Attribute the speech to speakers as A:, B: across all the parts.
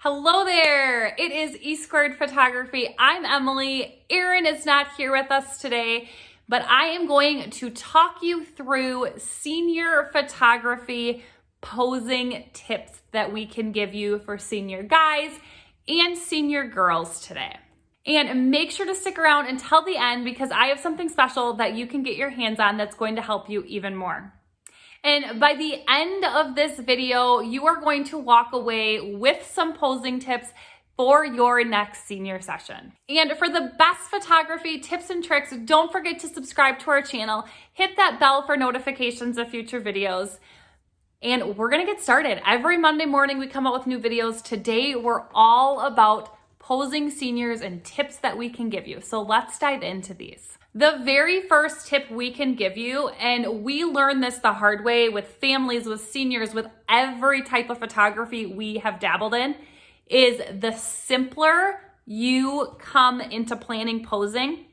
A: Hello there, it is E² Photography. I'm Emily. Erin is not here with us today, but I am going to talk you through senior photography posing tips that we can give you for senior guys and senior girls today. And make sure to stick around until the end because I have something special that you can get your hands on that's going to help you even more. And by the end of this video, you are going to walk away with some posing tips for your next senior session. And for the best photography tips and tricks, don't forget to subscribe to our channel, hit that bell for notifications of future videos, and we're gonna get started. Every Monday morning we come out with new videos. Today we're all about posing seniors and tips that we can give you. So let's dive into these. The very first tip we can give you, and we learn this the hard way with families, with seniors, with every type of photography we have dabbled in, is the simpler you come into planning posing,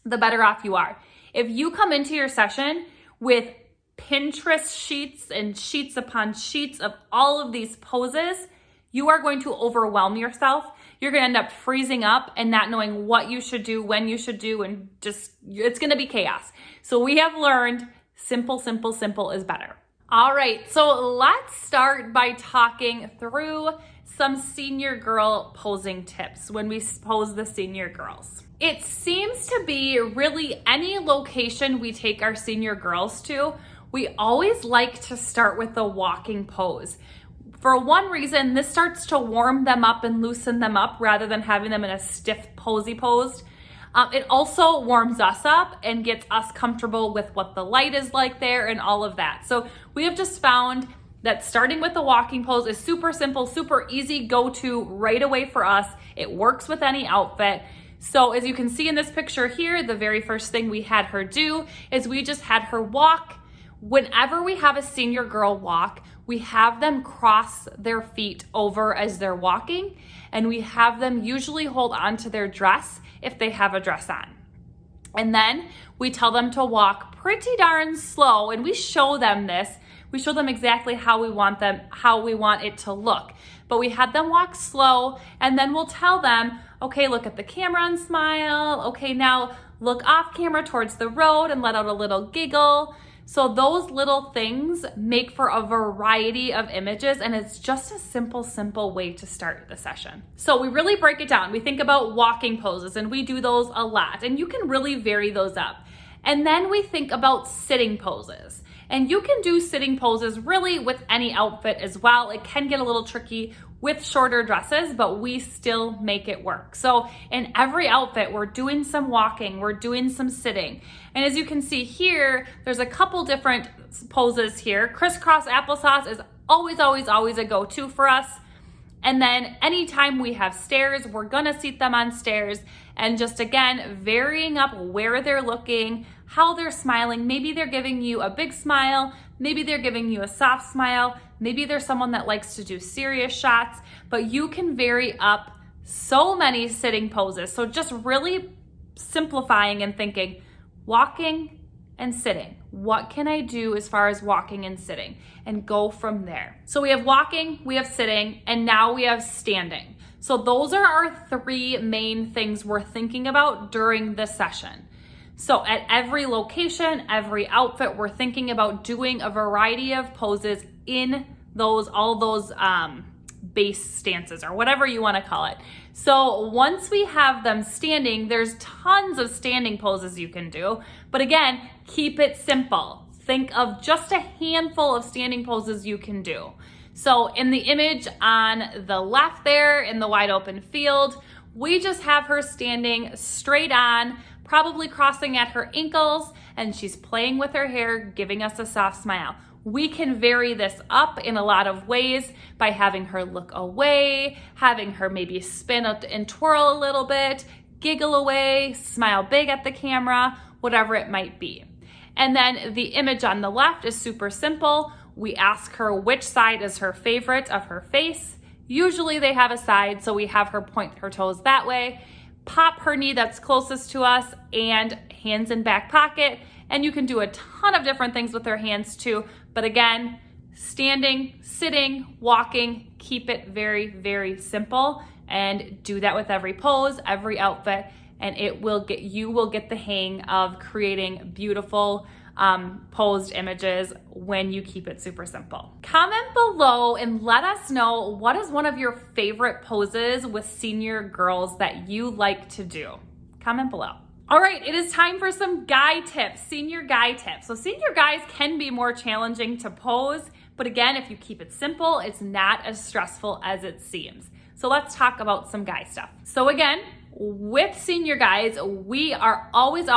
A: the better off you are. If you come into your session with Pinterest sheets and sheets upon sheets of all of these poses, you are going to overwhelm yourself. You're gonna end up freezing up and not knowing what you should do, when you should do, and just, it's gonna be chaos. So we have learned simple, simple, simple is better. All right, so let's start by talking through some senior girl posing tips when we pose the senior girls. It seems to be really any location we take our senior girls to, we always like to start with the walking pose. For one reason, this starts to warm them up and loosen them up rather than having them in a stiff posy pose. It also warms us up and gets us comfortable with what the light is like there and all of that. So we have just found that starting with the walking pose is super simple, super easy go-to right away for us. It works with any outfit. So as you can see in this picture here, the very first thing we had her do is we just had her walk. Whenever we have a senior girl walk, we have them cross their feet over as they're walking, and we have them usually hold on to their dress if they have a dress on. And then we tell them to walk pretty darn slow, and we show them this. We show them exactly how we want it to look. But we had them walk slow, and then we'll tell them, okay, look at the camera and smile. Okay, now look off camera towards the road and let out a little giggle. So those little things make for a variety of images, and it's just a simple, simple way to start the session. So we really break it down. We think about walking poses, and we do those a lot, and you can really vary those up. And then we think about sitting poses. And you can do sitting poses really with any outfit as well. It can get a little tricky with shorter dresses, but we still make it work. So in every outfit, we're doing some walking, we're doing some sitting. And as you can see here, there's a couple different poses here. Crisscross applesauce is always, always, always a go-to for us. And then anytime we have stairs, we're gonna seat them on stairs, and just again, varying up where they're looking, how they're smiling. Maybe they're giving you a big smile, maybe they're giving you a soft smile, maybe they're someone that likes to do serious shots, but you can vary up so many sitting poses. So just really simplifying and thinking, walking and sitting. What can I do as far as walking and sitting? And go from there. So we have walking, we have sitting, and now we have standing. So those are our three main things we're thinking about during the session. So at every location, every outfit, we're thinking about doing a variety of poses in all those base stances or whatever you want to call it. So once we have them standing, there's tons of standing poses you can do. But again, keep it simple. Think of just a handful of standing poses you can do. So in the image on the left there in the wide open field, we just have her standing straight on, probably crossing at her ankles, and she's playing with her hair, giving us a soft smile. We can vary this up in a lot of ways by having her look away, having her maybe spin up and twirl a little bit, giggle away, smile big at the camera, whatever it might be. And then the image on the left is super simple. We ask her which side is her favorite of her face. Usually they have a side, so we have her point her toes that way, pop her knee that's closest to us, and hands in back pocket. And you can do a ton of different things with her hands too. But again, standing, sitting, walking. Keep it very, very simple, and do that with every pose, every outfit, and you will get the hang of creating beautiful posed images when you keep it super simple. Comment below and let us know, what is one of your favorite poses with senior girls that you like to do? Comment below. All right, it is time for some guy tips, senior guy tips. So senior guys can be more challenging to pose, but again, if you keep it simple, it's not as stressful as it seems. So let's talk about some guy stuff. So again, with senior guys, we are always,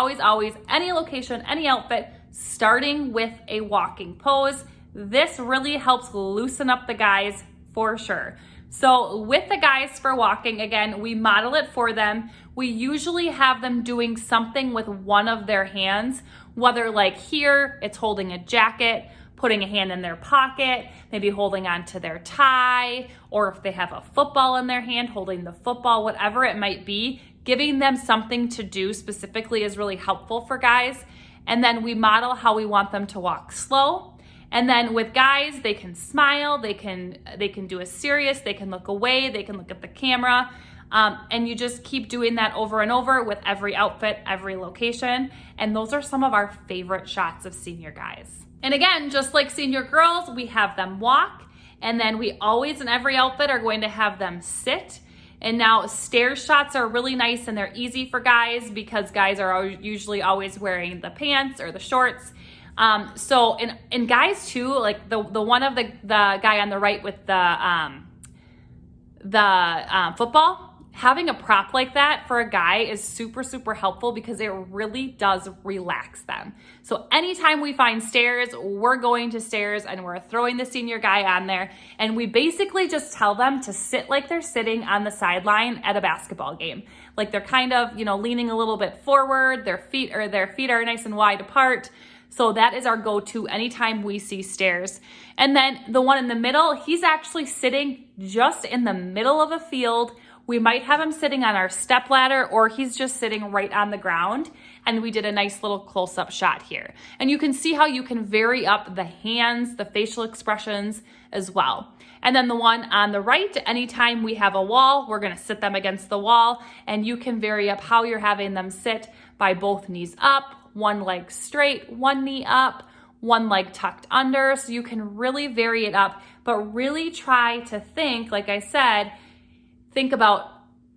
A: any location, any outfit, starting with a walking pose. This really helps loosen up the guys for sure. So with the guys for walking, again, we model it for them. We usually have them doing something with one of their hands, whether like here, it's holding a jacket, putting a hand in their pocket, maybe holding on to their tie, or if they have a football in their hand, holding the football, whatever it might be, giving them something to do specifically is really helpful for guys. And then we model how we want them to walk slow. And then with guys, they can smile, they can do a serious, they can look away, they can look at the camera. And you just keep doing that over and over with every outfit, every location. And those are some of our favorite shots of senior guys. And again, just like senior girls, we have them walk, and then we always in every outfit are going to have them sit. And now stair shots are really nice and they're easy for guys because guys are usually always wearing the pants or the shorts. So in guys too, like the one of the guy on the right with the football, having a prop like that for a guy is super, super helpful because it really does relax them. So anytime we find stairs, we're going to stairs and we're throwing the senior guy on there. And we basically just tell them to sit like they're sitting on the sideline at a basketball game. Like they're kind of, leaning a little bit forward, their feet are nice and wide apart. So that is our go-to anytime we see stairs. And then the one in the middle, he's actually sitting just in the middle of a field. We might have him sitting on our step ladder, or he's just sitting right on the ground. And we did a nice little close-up shot here. And you can see how you can vary up the hands, the facial expressions as well. And then the one on the right, anytime we have a wall, we're gonna sit them against the wall, and you can vary up how you're having them sit by both knees up, one leg straight, one knee up, one leg tucked under. So you can really vary it up, but really try to think, like I said, think about,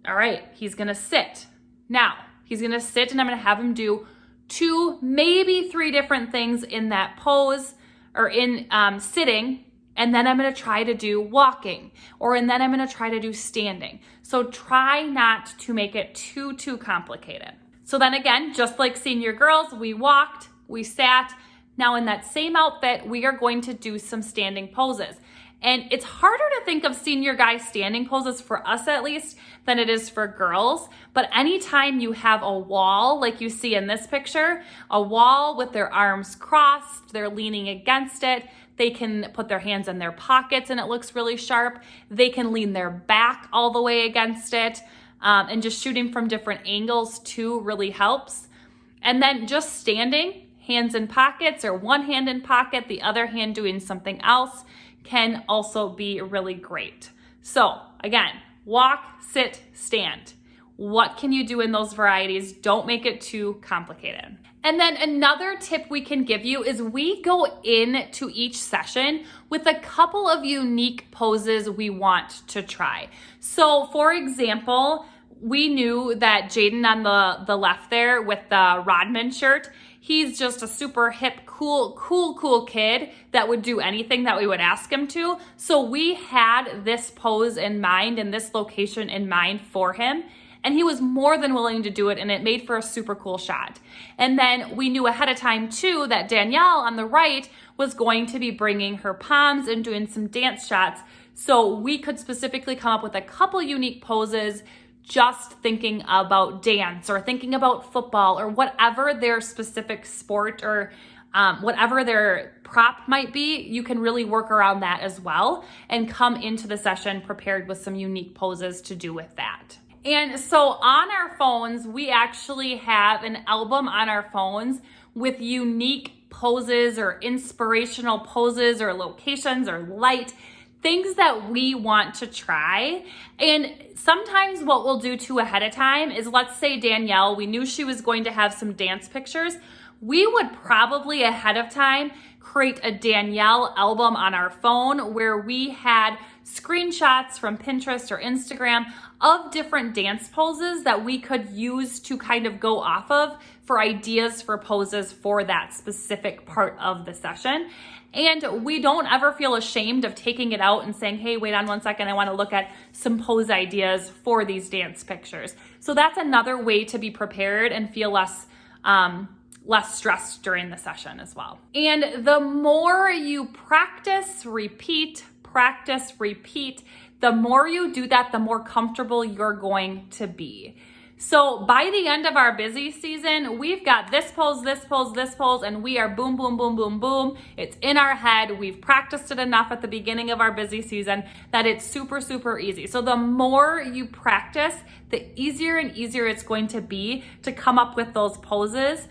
A: all right, he's gonna sit. Now, he's gonna sit and I'm gonna have him do 2, maybe 3 different things in that pose or in sitting, and then I'm gonna try to do walking, and then I'm gonna try to do standing. So try not to make it too complicated. So then again, just like senior girls, we walked, we sat. Now in that same outfit, we are going to do some standing poses. And it's harder to think of senior guy standing poses, for us at least, than it is for girls. But anytime you have a wall, like you see in this picture, a wall with their arms crossed, they're leaning against it, they can put their hands in their pockets and it looks really sharp. They can lean their back all the way against it. And just shooting from different angles too really helps. And then just standing, hands in pockets, or one hand in pocket, the other hand doing something else, can also be really great. So again, walk, sit, stand. What can you do in those varieties? Don't make it too complicated. And then another tip we can give you is we go into each session with a couple of unique poses we want to try. So for example, we knew that Jaden on the left there with the Rodman shirt, he's just a super hip, cool kid that would do anything that we would ask him to. So we had this pose in mind and this location in mind for him. And he was more than willing to do it, and it made for a super cool shot. And then we knew ahead of time too that Danielle on the right was going to be bringing her palms and doing some dance shots. So we could specifically come up with a couple unique poses just thinking about dance or thinking about football or whatever their specific sport or whatever their prop might be. You can really work around that as well and come into the session prepared with some unique poses to do with that. And so on our phones, we actually have an album on our phones with unique poses or inspirational poses or locations or light, things that we want to try. And sometimes what we'll do too ahead of time is, let's say Danielle, we knew she was going to have some dance pictures. We would probably ahead of time create a Danielle album on our phone where we had screenshots from Pinterest or Instagram of different dance poses that we could use to kind of go off of for ideas for poses for that specific part of the session. And we don't ever feel ashamed of taking it out and saying, hey, wait on one second, I want to look at some pose ideas for these dance pictures. So that's another way to be prepared and feel less stressed during the session as well. And the more you practice, repeat, the more you do that, the more comfortable you're going to be. So by the end of our busy season, we've got this pose, and we are boom, boom, boom, boom, boom. It's in our head. We've practiced it enough at the beginning of our busy season that it's super, super easy. So the more you practice, the easier and easier it's going to be to come up with those poses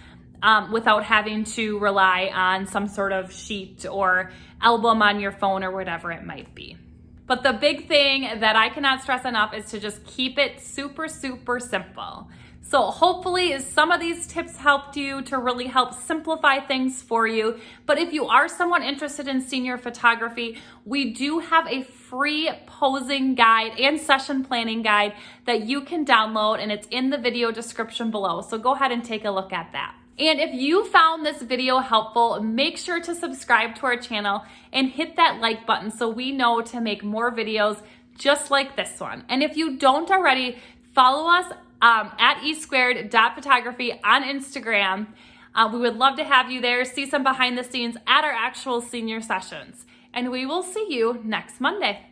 A: without having to rely on some sort of sheet or album on your phone or whatever it might be. But the big thing that I cannot stress enough is to just keep it super, super simple. So hopefully some of these tips helped you to really help simplify things for you. But if you are someone interested in senior photography, we do have a free posing guide and session planning guide that you can download, and it's in the video description below. So go ahead and take a look at that. And if you found this video helpful, make sure to subscribe to our channel and hit that like button so we know to make more videos just like this one. And if you don't already, follow us at e2photography on Instagram. We would love to have you there, see some behind the scenes at our actual senior sessions. And we will see you next Monday.